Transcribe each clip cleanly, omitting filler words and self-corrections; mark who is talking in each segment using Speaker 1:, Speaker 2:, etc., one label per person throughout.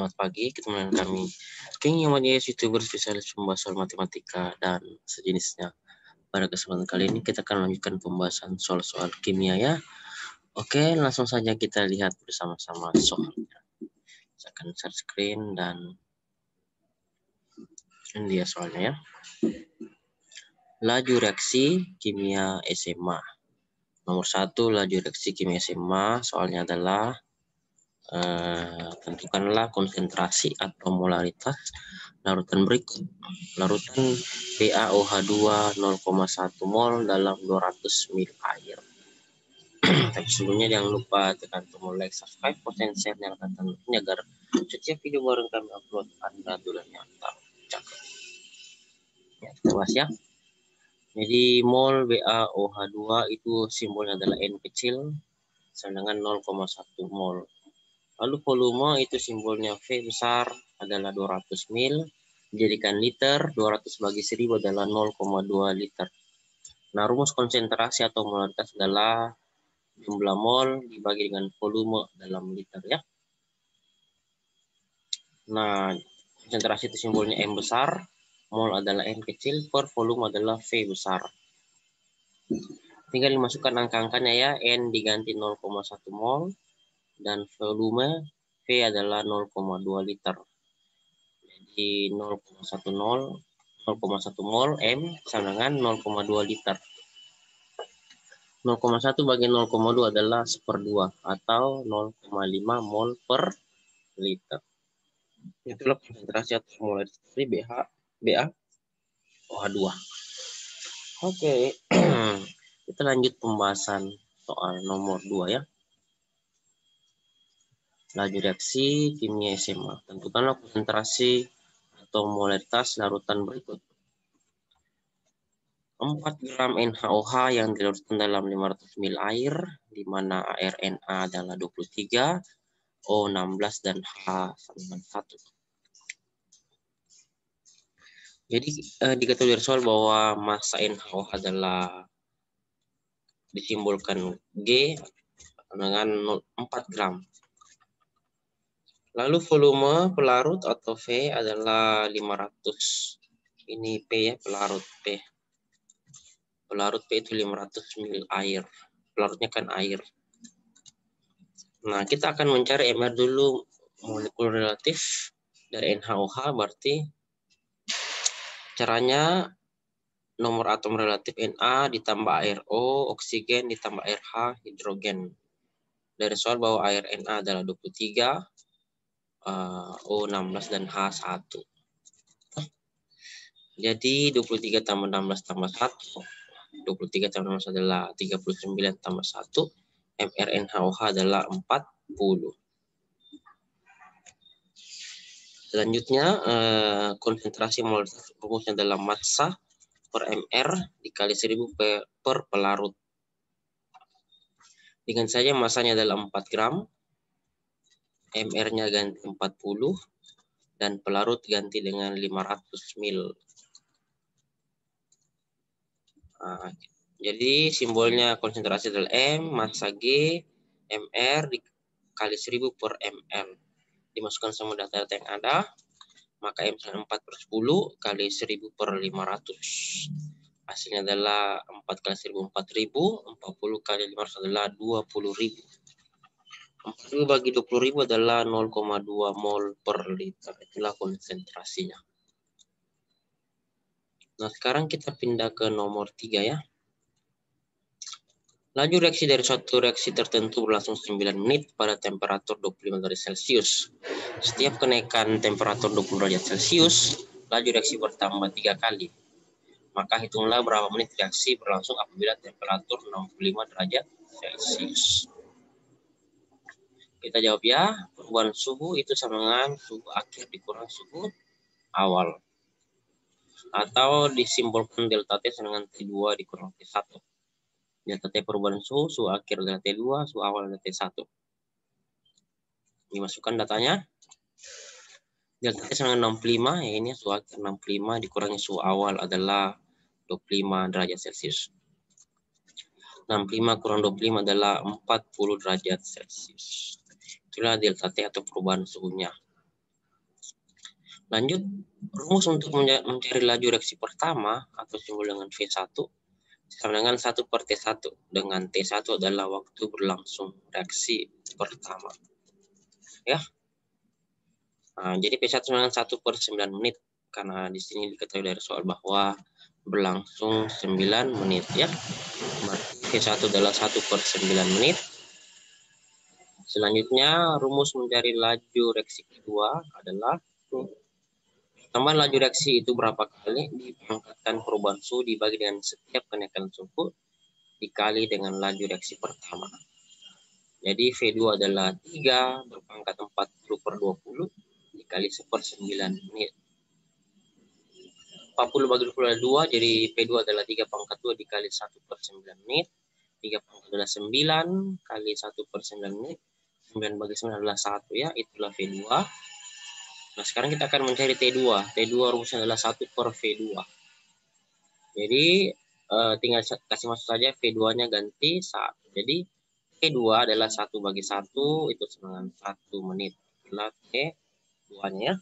Speaker 1: Selamat pagi, ketemu dengan kami. King Yamanias, YouTuber spesialis pembahasan matematika dan sejenisnya. Pada kesempatan kali ini kita akan melanjutkan pembahasan soal-soal kimia ya. Oke, langsung saja kita lihat bersama-sama soalnya. Saya akan share screen dan ini dia soalnya ya. Laju reaksi kimia SMA. Nomor 1, laju reaksi kimia SMA. Soalnya adalah tentukanlah konsentrasi atau molaritas larutan berikut. Larutan PaOH2 0,1 mol dalam 200 ml air. Tapi sebelumnya jangan lupa tekan tombol like, subscribe, dan share, nyalakan tandanya agar setiap video baru kami upload Anda duluan nyantap. Cakep. Ya, kita bahas ya. Jadi mol BaOH2 itu simbolnya adalah N kecil, sedangkan 0,1 mol. Lalu volume itu simbolnya V besar adalah 200 ml. Dijadikan liter, 200 bagi 1000 adalah 0,2 liter. Nah, rumus konsentrasi atau molaritas adalah jumlah mol dibagi dengan volume dalam liter ya. Nah, konsentrasi itu simbolnya M besar, mol adalah N kecil, per volume adalah V besar. Tinggal dimasukkan angka-angkanya ya, N diganti 0,1 mol, dan volume V adalah 0,2 liter. Jadi 0,1 mol M sama dengan 0,2 liter. 0,1 bagi 0,2 adalah 1/2 atau 0,5 mol per liter. Itulah konsentrasi atau molaritas dari BaOH2. Oke, kita lanjut pembahasan soal nomor 2 ya. Laju reaksi kimia SMA. Tentukanlah konsentrasi atau molaritas larutan berikut. 4 gram NaOH yang dilarutkan dalam 500 ml air, di mana ArNa adalah 23, O16, dan H sama dengan 1. Jadi diketahui dari soal bahwa massa NaOH adalah disimbolkan G dengan 4 gram. Lalu volume pelarut atau V adalah 500. Ini P ya, pelarut P. Pelarut P itu 500 ml air. Pelarutnya kan air. Nah, kita akan mencari MR dulu, molekul relatif dari NaOH, berarti caranya nomor atom relatif Na ditambah air O, oksigen ditambah air H, hidrogen. Dari soal bahwa air Na adalah 23, O16, dan H1. Jadi 23 tambah 16 tambah 1. 23 tambah 16 adalah 39 tambah 1. mRNaOH adalah 40. Selanjutnya, konsentrasi molaritas rumusnya adalah massa per mR dikali 1000 per pelarut. Dengan saja massanya adalah 4 gram, mR-nya ganti 40, dan pelarut ganti dengan 500 ml. Nah, jadi simbolnya konsentrasi adalah M, massa G, mR dikali 1000 per mL. Dimasukkan semua data-data yang ada, maka M sama 4/10 kali 1000 per 500. Hasilnya adalah 4 kali 1000 4000, 40 kali 500 adalah 20.000. 40 bagi 20.000 adalah 0,2 mol per liter. Itulah konsentrasinya. Nah, sekarang kita pindah ke nomor 3 ya. Laju reaksi dari suatu reaksi tertentu berlangsung 9 menit pada temperatur 25 derajat Celcius. Setiap kenaikan temperatur 20 derajat Celcius, laju reaksi bertambah 3 kali. Maka hitunglah berapa menit reaksi berlangsung apabila temperatur 65 derajat Celcius. Kita jawab ya, perubahan suhu itu sama dengan suhu akhir dikurang suhu awal. Atau disimbolkan delta T sama dengan T2 dikurang T1. Delta T perubahan suhu, suhu akhir adalah T2, suhu awal adalah T1. Dimasukkan datanya. Delta T sama dengan 65, ya ini suhu akhir 65 dikurangi suhu awal adalah 25 derajat Celcius. 65 kurang 25 adalah 40 derajat Celcius. Itulah delta T atau perubahan suhunya. Lanjut, rumus untuk mencari laju reaksi pertama atau simbol dengan V1 sama dengan 1 per T1, dengan T1 adalah waktu berlangsung reaksi pertama. Ya. Nah, jadi P1 sama dengan 1 per 9 menit, karena di sini diketahui dari soal bahwa berlangsung 9 menit ya. Berarti P1 adalah 1 per 9 menit. Selanjutnya, rumus mencari laju reaksi kedua adalah tambahan laju reaksi itu berapa kali dipangkatkan perubahan suhu dibagi dengan setiap kenaikan suhu dikali dengan laju reaksi pertama. Jadi V2 adalah 3 berpangkat 40 per 20 dikali 1/9 menit. 40 bagi 20 adalah 2, jadi P2 adalah 3 pangkat 2 dikali 1/9 menit. 3 pangkat adalah 9 kali 1/9 menit. 9 bagi 9 adalah 1 ya, itulah V2. Nah, sekarang kita akan mencari T2. T2 rumusnya adalah 1 per V2. Jadi, tinggal kasih masuk saja V2-nya ganti 1. Jadi, T2 adalah 1 bagi 1, itu sama dengan 1 menit. Itulah T2-nya ya.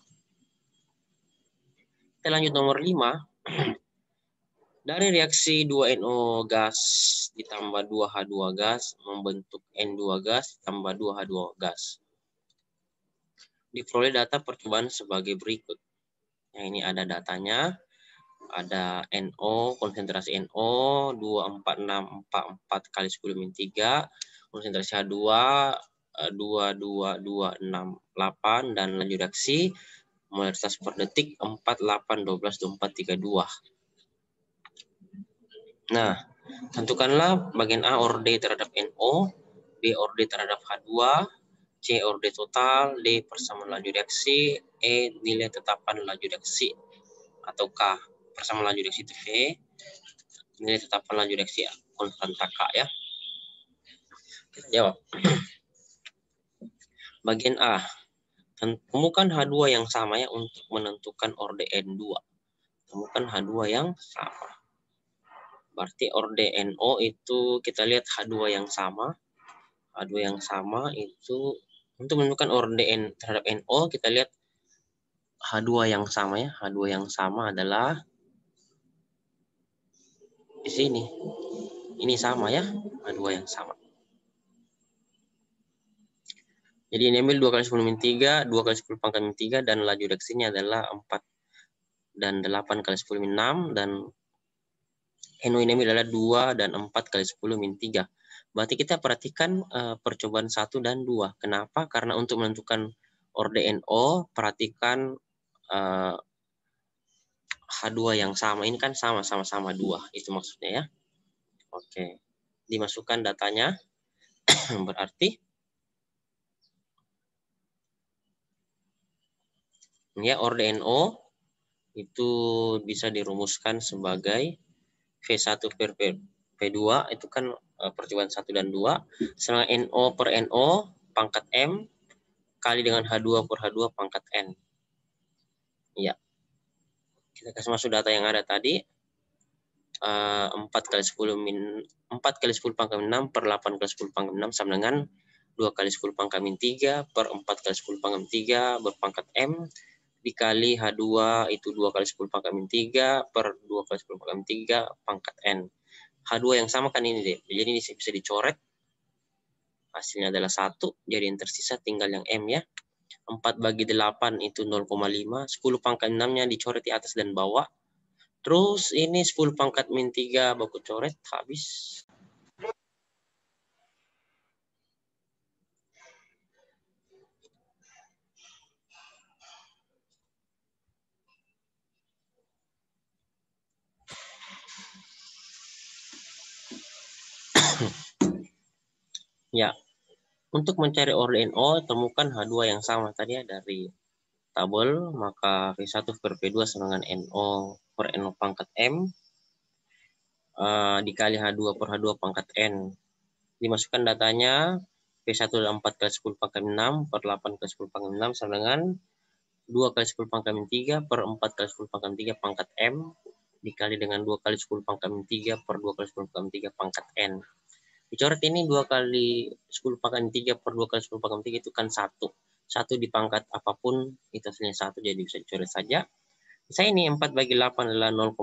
Speaker 1: Kita lanjut nomor 5. Dari reaksi 2NO gas ditambah 2H2 gas membentuk N2 gas ditambah 2H2 gas. Diperoleh data percobaan sebagai berikut. Yang ini ada datanya, ada NO, konsentrasi NO 24644 kali 10 min 3, konsentrasi H2 22268 dan laju reaksi molaritas per detik 48122432. Nah, tentukanlah bagian A orde terhadap NO, B orde terhadap H2, C orde total, D persamaan laju reaksi, E nilai tetapan laju reaksi, atau K persamaan laju reaksi itu V, nilai tetapan laju reaksi konstanta K ya. Kita jawab. Bagian A, temukan H2 yang sama ya untuk menentukan orde N2. Temukan H2 yang sama. Berarti orde NO itu kita lihat H2 yang sama. H2 yang sama itu untuk menentukan orde N terhadap NO kita lihat H2 yang sama ya. H2 yang sama adalah di sini. Ini sama ya, H2 yang sama. Jadi ini ambil 2 kali 10 min 3, 2 kali 10 pangkat min 3 dan laju reaksinya adalah 4 dan 8 kali 10 min 6 dan NO ini ambil adalah 2 dan 4 kali 10 min 3. Berarti kita perhatikan percobaan 1 dan 2. Kenapa? Karena untuk menentukan orde NO, perhatikan H2 yang sama. Ini kan sama-sama 2. Itu maksudnya ya. Oke. Dimasukkan datanya. Berarti ya orde NO itu bisa dirumuskan sebagai V1 per P2 itu kan percobaan 1 dan 2 sama NO per NO pangkat M kali dengan H2 per H2 pangkat N. Ya. Kita kasih masuk data yang ada tadi. 4 kali 10 min 4 kali 10 pangkat min 6 per 8 kali 10 pangkat min 6 sama dengan 2 kali 10 pangkat min 3 per 4 kali 10 pangkat min 3 berpangkat M dikali H2 itu 2 kali 10 pangkat min 3 per 2 kali 10 pangkat min 3 pangkat N. H2 yang sama kan ini deh. Jadi ini bisa dicoret. Hasilnya adalah 1. Jadi yang tersisa tinggal yang M ya. 4 bagi 8 itu 0,5. 10 pangkat 6-nya dicoret di atas dan bawah. Terus ini 10 pangkat min 3 baku coret habis. Ya, untuk mencari orde NO, temukan H2 yang sama tadi ya dari tabel, maka V1 per P2 sama dengan NO per NO pangkat M dikali H2 per H2 pangkat N. Dimasukkan datanya, V1 adalah 4 kali 10 pangkat 6 per 8 kali 10 pangkat 6 sama dengan 2 kali 10 pangkat 3 per 4 kali 10 pangkat 3 pangkat M dikali dengan 2 kali 10 pangkat 3 per 2 kali 10 pangkat 3 pangkat N. Dicoret ini 2 kali 10 pangkat 3 per 2 kali 10 pangkat 3 itu kan 1. 1 di pangkat apapun itu hasilnya 1, jadi bisa dicoret saja. Misalnya ini 4 bagi 8 adalah 0,5.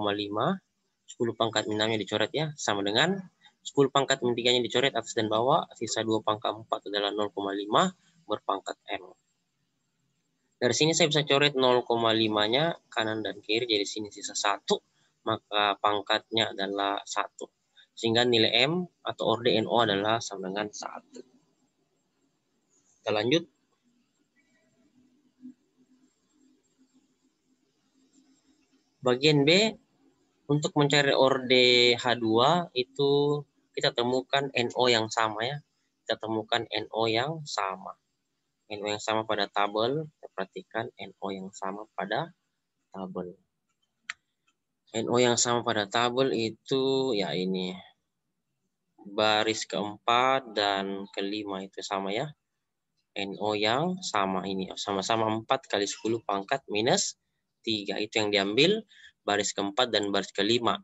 Speaker 1: 10 pangkat min 6-nya dicoret ya, sama dengan 10 pangkat min 3-nya dicoret atas dan bawah, sisa 2 pangkat 4 adalah 0,5 berpangkat M. Dari sini saya bisa coret 0,5-nya kanan dan kiri, jadi sini sisa 1, maka pangkatnya adalah 1. Sehingga nilai M atau orde NO adalah sama dengan 1. Kita lanjut. Bagian B, untuk mencari orde H2 itu kita temukan NO yang sama ya. Kita temukan NO yang sama. NO yang sama pada tabel, kita perhatikan NO yang sama pada tabel. NO yang sama pada tabel itu ya ini. Baris keempat dan kelima itu sama ya. NO yang sama ini. Sama-sama 4 kali 10 pangkat minus 3. Itu yang diambil baris keempat dan baris kelima.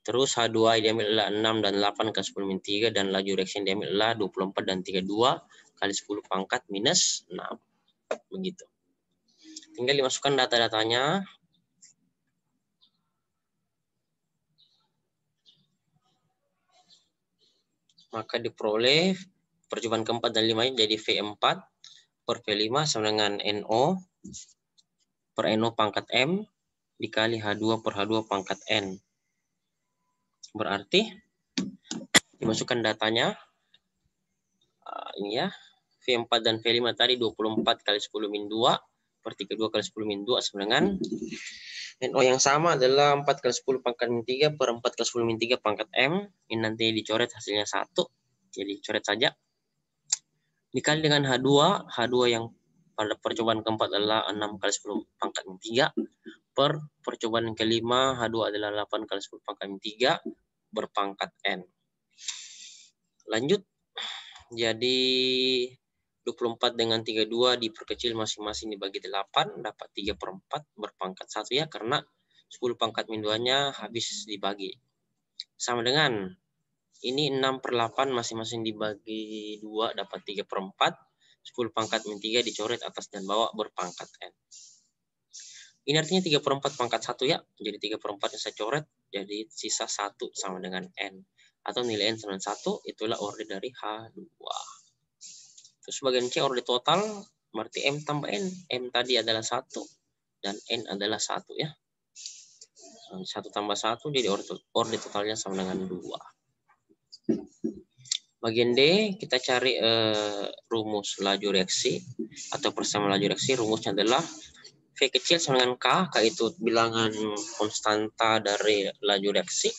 Speaker 1: Terus H2 diambil adalah 6 dan 8 kali 10 min 3. Dan laju reaksi yang diambil adalah 24 dan 32 kali 10 pangkat minus 6. Begitu. Tinggal dimasukkan data-datanya. Maka diperoleh percobaan keempat dan 5 jadi V4 per V5 sama dengan NO per NO pangkat M dikali H2 per H2 pangkat N. Berarti dimasukkan datanya. Ini ya. V4 dan V5 tadi 24 kali 10 min 2 per 32 kali 10 min 2 sama dengan NO yang sama adalah 4 kali 10 pangkat min 3 per 4 kali 10 min 3 pangkat M. Ini nanti dicoret hasilnya 1. Jadi coret saja. Dikali dengan H2. H2 yang pada percobaan keempat adalah 6 kali 10 pangkat min 3 per percobaan yang kelima H2 adalah 8 kali 10 pangkat min 3 berpangkat N. Lanjut. Jadi 24 dengan 32 diperkecil masing-masing dibagi 8 dapat 3 per 4 berpangkat 1 ya, karena 10 pangkat min 2-nya habis dibagi. Sama dengan ini 6 per 8 masing-masing dibagi 2 dapat 3 per 4. 10 pangkat min 3 dicoret atas dan bawah berpangkat N. Ini artinya 3 per 4 pangkat 1 ya. Jadi 3 per 4 yang saya coret. Jadi sisa 1 sama dengan N. Atau nilai N sama dengan 1, itulah orde dari H2. Terus bagian C orde total, berarti M tambah N. M tadi adalah 1 dan N adalah 1 ya. 1 tambah 1 jadi orde totalnya sama dengan 2. Bagian D kita cari rumus laju reaksi atau persamaan laju reaksi. Rumusnya adalah V kecil sama dengan K. K itu bilangan konstanta dari laju reaksi.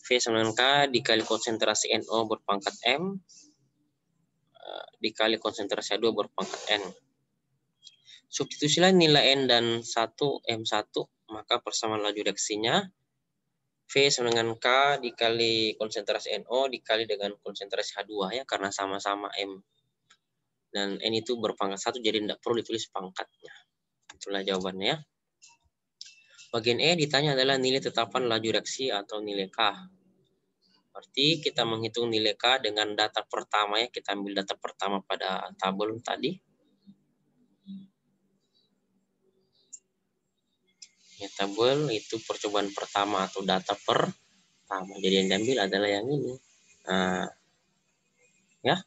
Speaker 1: V sama dengan K dikali konsentrasi NO berpangkat M dikali konsentrasi H2 berpangkat N. Substitusilah nilai N dan 1 M1, maka persamaan laju reaksinya V sama dengan K dikali konsentrasi NO dikali dengan konsentrasi H2 ya, karena sama-sama M. Dan N itu berpangkat 1, jadi tidak perlu ditulis pangkatnya. Itulah jawabannya ya. Bagian E ditanya adalah nilai tetapan laju reaksi atau nilai K. Berarti kita menghitung nilai K dengan data pertama ya. Kita ambil data pertama pada tabel tadi. Ya, tabel itu percobaan pertama atau data pertama. Jadi yang diambil adalah yang ini. Nah, ya.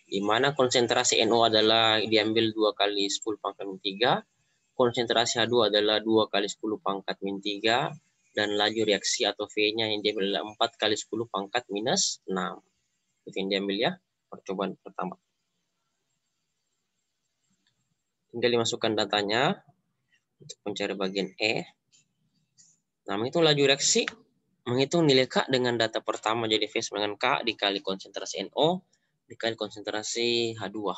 Speaker 1: Di mana konsentrasi NO adalah diambil 2 kali 10 pangkat min 3. Konsentrasi H2 adalah 2 kali 10 pangkat min 3. Dan laju reaksi atau V-nya yang diambil adalah 4 kali 10 pangkat minus 6. Itu yang diambil ya, percobaan pertama. Tinggal dimasukkan datanya untuk mencari bagian E. Nah, menghitung laju reaksi, menghitung nilai K dengan data pertama, jadi V sama dengan K dikali konsentrasi NO dikali konsentrasi H2.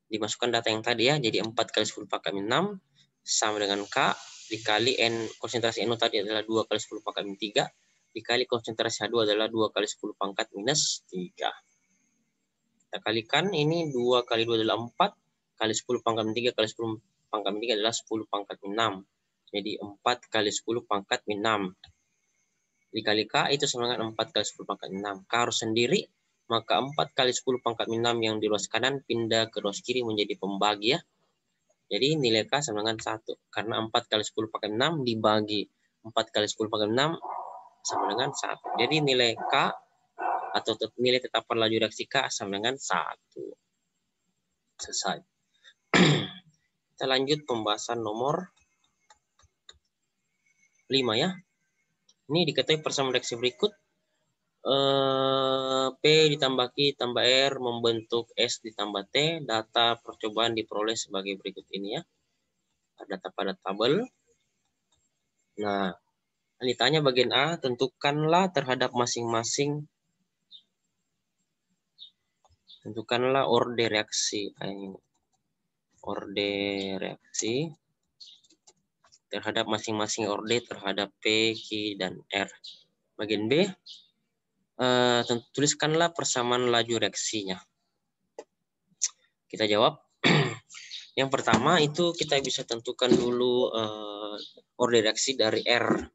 Speaker 1: Dimasukkan data yang tadi ya, jadi 4 kali 10 pangkat min 6 sama dengan K dikali N, konsentrasi NO tadi adalah 2 kali 10 pangkat min 3 dikali konsentrasi H2 adalah 2 kali 10 pangkat minus 3. Kita kalikan, ini 2 kali 2 adalah 4, kali 10 pangkat min 3 kali 10 pangkat min 3 adalah 10 pangkat min 6. Jadi 4 kali 10 pangkat min 6. Dikali K itu sama dengan 4 kali 10 pangkat min 6. K harus sendiri, maka 4 kali 10 pangkat 6 yang di ruas kanan pindah ke ruas kiri menjadi pembagi ya. Jadi nilai K sama dengan 1. Karena 4 kali 10 pangkat 6 dibagi 4 kali 10 pangkat 6 sama dengan 1. Jadi nilai K atau nilai tetapan laju reaksi K sama dengan 1. Selesai. Kita lanjut pembahasan nomor 5 ya. Ini diketahui persamaan reaksi berikut. P ditambah Q tambah R membentuk S ditambah T. Data percobaan diperoleh sebagai berikut ini ya. Data pada tabel. Nah, ditanya bagian A, tentukanlah terhadap masing-masing. Tentukanlah orde reaksi. Orde reaksi terhadap masing-masing orde terhadap P, Q, dan R. Bagian B, tuliskanlah persamaan laju reaksinya. Kita jawab. Yang pertama itu kita bisa tentukan dulu orde reaksi dari R.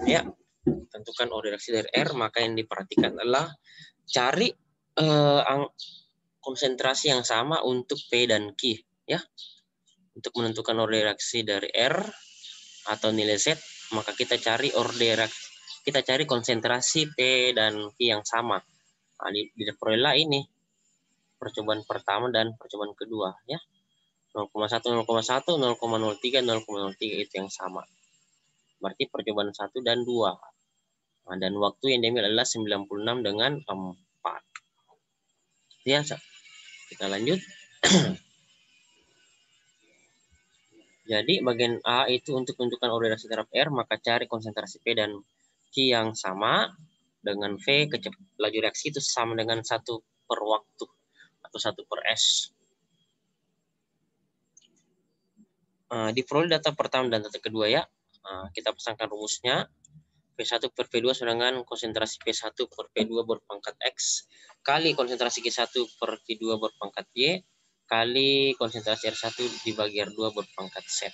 Speaker 1: Ya, tentukan orde reaksi dari R, maka yang diperhatikan adalah cari konsentrasi yang sama untuk P dan Q. Ya, untuk menentukan orde reaksi dari R atau nilai Z, maka kita cari konsentrasi P dan Q yang sama. Nah, diperolehlah ini percobaan pertama dan percobaan kedua ya. 0,1, 0,1, 0,03, 0,03 itu yang sama. Berarti percobaan 1 dan 2. Nah, dan waktu yang diambil adalah 96 dengan 4. Ya, kita lanjut. Jadi bagian A itu untuk menentukan orde reaksi terhadap R, maka cari konsentrasi P dan Q yang sama dengan V, laju reaksi itu sama dengan 1 per waktu atau 1 per S. Diperoleh data pertama dan data kedua ya. Kita pasangkan rumusnya. P1 per P2 sama dengan konsentrasi P1 per P2 berpangkat X kali konsentrasi Q1 per Q2 berpangkat Y kali konsentrasi R1 dibagi R2 berpangkat Z.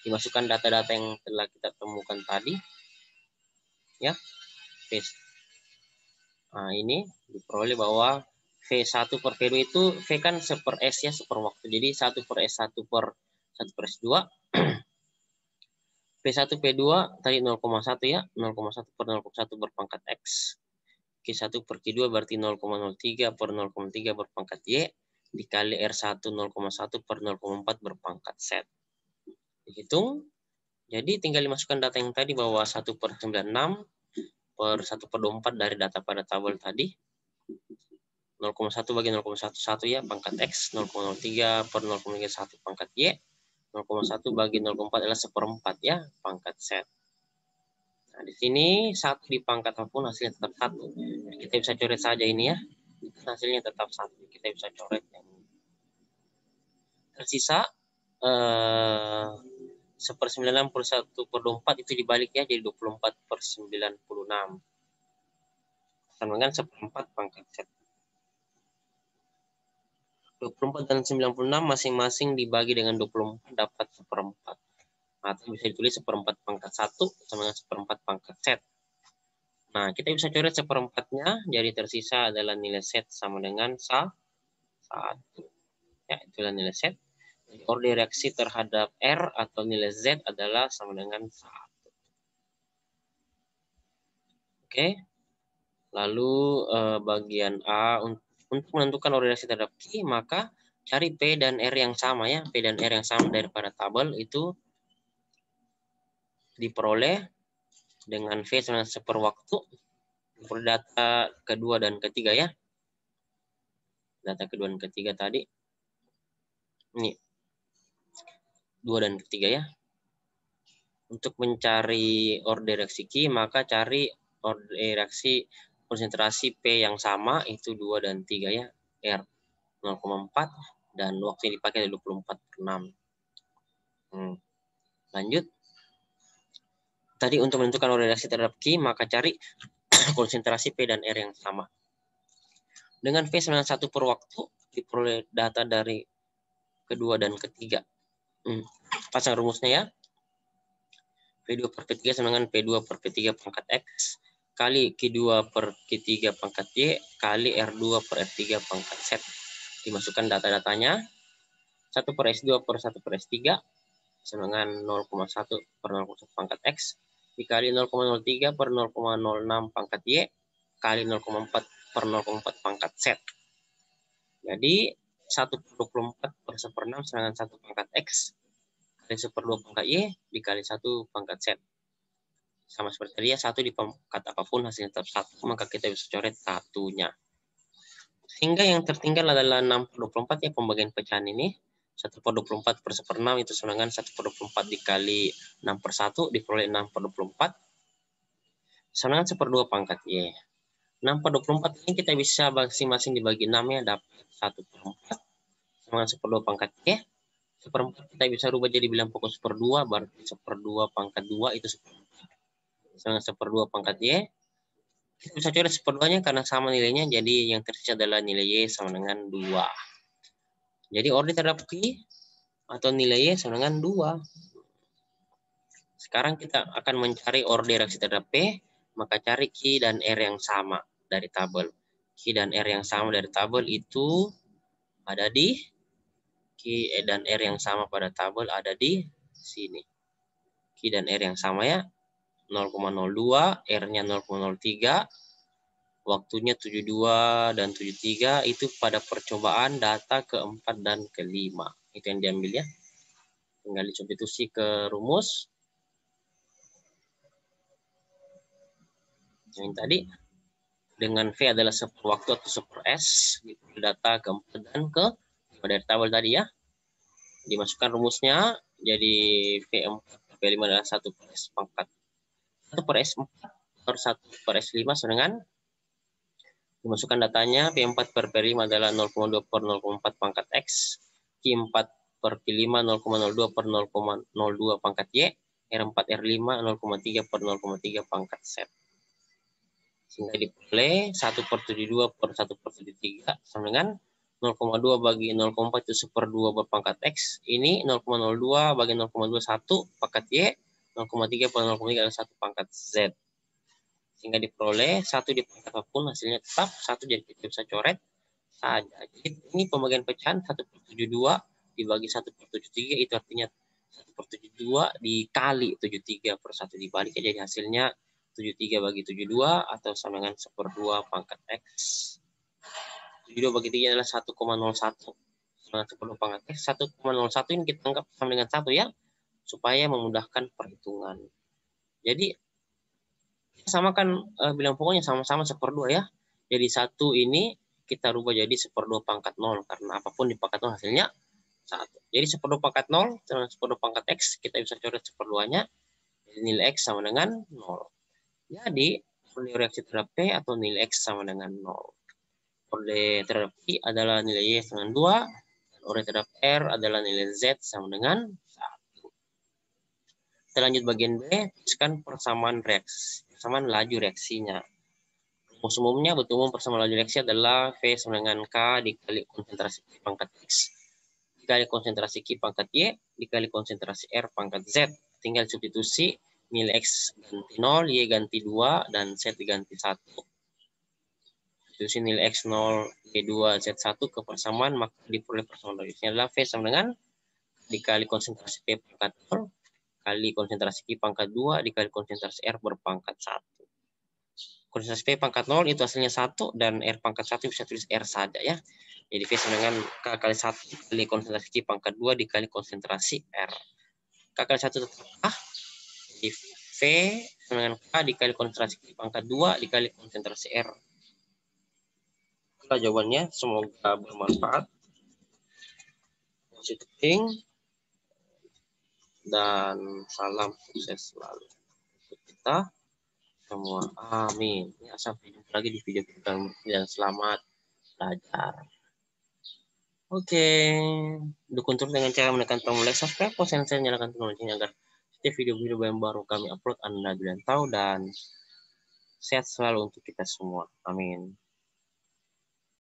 Speaker 1: Dimasukkan data-data yang telah kita temukan tadi. Ya. Ini diperoleh bahwa V1 per P2 itu V kan 1 per S ya, 1 per waktu. Jadi 1 per S1 per 1 per S2. P1 P2 tadi 0,1 ya, 0,1 per 0,1 berpangkat X. Q1 per Q2 berarti 0,03 per 0,3 berpangkat Y dikali R1 0,1 per 0,4 berpangkat Z. Dihitung. Jadi tinggal dimasukkan data yang tadi bahwa 1 per 96 per 1 per 24 dari data pada tabel tadi. 0,1 bagi 0,11 ya pangkat X, 0,03 per 0,31 pangkat Y, 0,1 bagi 0,4 adalah 1/4 ya pangkat Z. Nah, di sini 1 di pangkat apapun hasilnya tetap 1. Kita bisa coret saja ini ya. Hasilnya tetap 1. Kita bisa coret. Tersisa 1/96 per 1 per 24 itu dibalik ya jadi 24 per 96. Sama dengan 1/4 pangkat Z. 24 dan 96 masing-masing dibagi dengan 24 dapat 1/4. Atau bisa ditulis 1/4 pangkat 1 sama dengan 1/4 pangkat Z. Nah, kita bisa coret 1/4-nya, jadi tersisa adalah nilai Z sama dengan 1. Ya, itulah nilai Z. Jadi, orde reaksi terhadap R atau nilai Z adalah sama dengan 1. Oke. Lalu bagian A, untuk menentukan orde reaksi terhadap Q, maka cari P dan R yang sama ya. P dan R yang sama daripada tabel itu diperoleh dengan V sama 1 per waktu. Data kedua dan ketiga ya. Data kedua dan ketiga tadi. Ini. 2 dan ketiga ya. Untuk mencari orde reaksi Q, maka cari orde reaksi konsentrasi P yang sama, itu 2 dan 3 ya. R 0,4 dan waktu yang dipakai adalah 24/6. Lanjut. Tadi untuk menentukan orde reaksi terhadap Q, maka cari konsentrasi P dan R yang sama. Dengan V sama 1 per waktu, diperoleh data dari kedua dan ketiga. Pasang rumusnya ya. P2 per P3 sama dengan P2 per P3 pangkat X kali Q2 per Q3 pangkat Y kali R2 per R3 pangkat Z. Dimasukkan data-datanya. 1 per S2 per 1 per S3 sama dengan 0,1 per 0,1 pangkat X dikali 0,03 per 0,06 pangkat Y kali 0,4 per 0,4 pangkat Z. Jadi 1 per 24 per 1/6 sama dengan 1 pangkat X kali 1/2 pangkat Y dikali 1 pangkat Z. Sama seperti tadi ya, 1 di pangkat apapun hasilnya tetap 1, maka kita bisa coret satunya. Sehingga yang tertinggal adalah 6 per 24 ya, pembagian pecahan ini. 1 per 24 per 1/6 itu sama dengan 1 per 24 dikali 6 per 1 diperoleh 6 per 24 sama dengan 1/2 pangkat Y. 6 per 24 ini kita bisa masing-masing dibagi 6 ya, dapat 1 per 4 sama dengan 1/2 pangkat Y. 1/4 kita bisa rubah jadi bilang pokok 1/2, berarti 1/2 pangkat 2 itu 1/4 sama dengan 1/2 pangkat Y. Kita bisa coret 1/2-nya karena sama nilainya, jadi yang tersisa adalah nilai Y sama dengan 2. Jadi order terhadap Q atau nilai Y sama dengan 2. Sekarang kita akan mencari order reaksi terhadap P, maka cari Q dan R yang sama dari tabel. Q dan R yang sama dari tabel itu ada di Q dan R yang sama pada tabel ada di sini. Q dan R yang sama ya, 0,02, R-nya 0,03, waktunya 72 dan 73 itu pada percobaan data keempat dan kelima. Itu yang diambil ya. Tinggal disubstitusi ke rumus. Yang tadi dengan V adalah seperwaktu atau seper S. Data keempat dan ke dari tabel tadi ya. Dimasukkan rumusnya jadi V4 V5 adalah 1 per S pangkat 1 per S4 per 1 per S5 sama dengan dimasukkan datanya P4 per P5 adalah 0,2 per 0,4 pangkat X, Q4 per Q5 0,02 per 0,02 pangkat Y, R4 R5 0,3 per 0,3 pangkat Z. Sehingga diperoleh 1 per 72 per 1 per 73 sama dengan 0,2 bagi 0,4 itu 1/2 berpangkat X. Ini 0,02 bagi 0,21 pangkat Y, 0,3 per 0,3 adalah 1 pangkat Z. Sehingga diperoleh 1 di pangkat apapun hasilnya tetap 1, jadi kita bisa coret saja. Jadi ini pembagian pecahan 1 per 72 dibagi 1 per 73 itu artinya 1 per 72 dikali 73 per 1 dibalik, jadi hasilnya 73 bagi 72 atau sama dengan 1/2 pangkat X. 72 bagi 3 adalah 1,01 sama 1/2 pangkat X. 1,01 ini kita anggap sama dengan 1 ya, supaya memudahkan perhitungan. Jadi samakan bilang pokoknya sama-sama 1/2 ya. Jadi 1 ini kita rubah jadi 1/2 pangkat 0 karena apapun di pangkat 0 hasilnya 1. Jadi 1/2 pangkat 0 dengan 1/2 pangkat X kita bisa coret 1/2-nya. Jadi nilai X sama dengan 0. Jadi nilai reaksi terhadap P atau nilai X sama dengan 0. Order terhadap Q adalah nilai Y sama dengan 2. Dan order terhadap R adalah nilai Z sama dengan 1. Kita lanjut bagian B, tuliskan persamaan reaksi, persamaan laju reaksinya. Rumus umumnya umum persamaan laju reaksi adalah V sama dengan K dikali konsentrasi Q pangkat X dikali konsentrasi Q pangkat Y dikali konsentrasi R pangkat Z. Tinggal substitusi nilai X ganti 0, Y ganti 2, dan Z diganti 1. Substitusi nilai X 0, Y 2, Z 1 ke persamaan, maka diperoleh persamaan reaksinya adalah V sama dengan dikali konsentrasi P pangkat 0 kali konsentrasi Q pangkat 2 dikali konsentrasi R berpangkat 1. Konsentrasi P pangkat 0 itu hasilnya 1 dan R pangkat 1 bisa tulis R saja ya. Jadi V sama dengan K kali 1 kali konsentrasi Q pangkat 2 dikali konsentrasi R. K kali 1 tetap A. Jadi V sama dengan K dikali konsentrasi Q pangkat 2 dikali konsentrasi R. Itulah jawabannya. Semoga bermanfaat. Positif dan salam sukses selalu untuk kita semua. Amin. Ya, sampai jumpa lagi di video kita dan selamat belajar. Oke. Dukung terus dengan cara menekan tombol like, subscribe, share, dan nyalakan tombol loncengnya agar setiap video-video yang baru kami upload Anda bisa tahu, dan sehat selalu untuk kita semua. Amin.